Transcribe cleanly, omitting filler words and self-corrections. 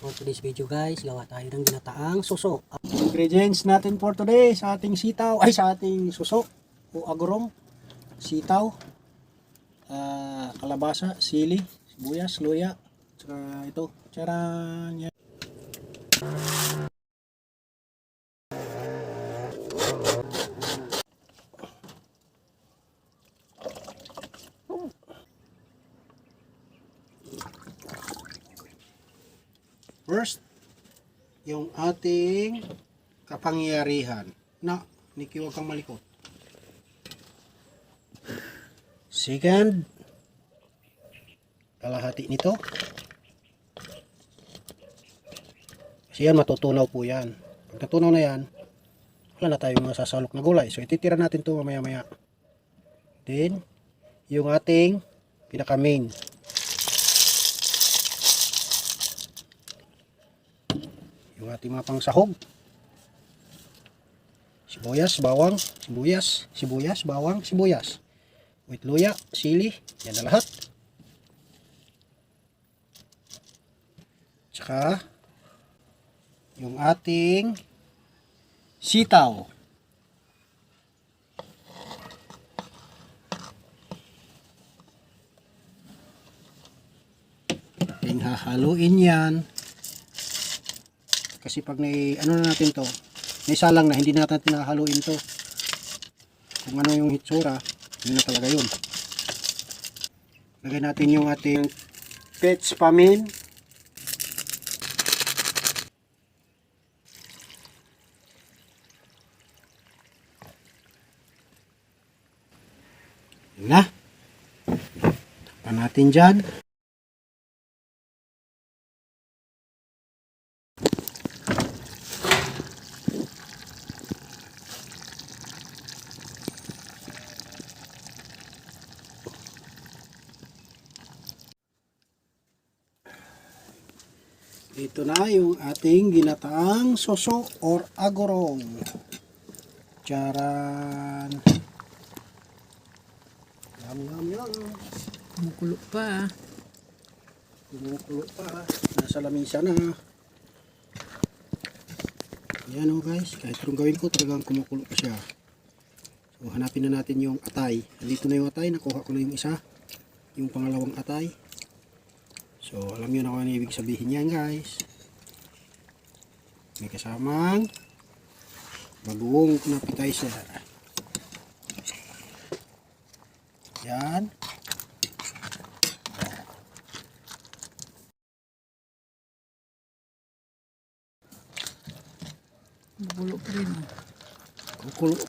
For today's video guys, gawa tayo ng ginataang suso. Ingredients natin for today sa ating sitaw, ay sa ating suso o agurong. Sitaw, kalabasa, sili, sibuyas, luya, tsaka ito, charan. First, yung ating kapangyarihan. Na, Niki, huwag kang malikot. Second, kalahati nito. Kasi yan, matutunaw po yan. Pag natunaw na yan, wala na tayong masasalok na gulay. So, ititira natin ito mamaya-maya. Then, yung ating pinaka-main. Yung ating mga pangsahog. Sibuyas, bawang, sibuyas, bawang, sibuyas. With luya, sili, yan na lahat. Tsaka, yung ating sitaw. Ating hahaluin yan. Kasi pag ano na natin to, may salang na, hindi natin hahaluin to. Kung ano yung hitsura, yun na talaga yun. Lagay natin yung ating petch pamin. Yun na. Takpan natin dyan. Ito na yung ating ginataang suso or agurong. Charan. Yum, yum, yum. Kumukulo pa. Kumukulo pa. Nasa lamisa na. Ayan o guys. Kahit anong gawin ko, talagang kumukulo pa siya. So hanapin na natin yung atay. Dito na yung atay. Nakuha ko na yung isa. Yung pangalawang atay. So, alam nyo na kung ano ibig sabihin yan guys. May kasamang bagoong appetizer. Yan. Kumukulo pa rin. Kukulo.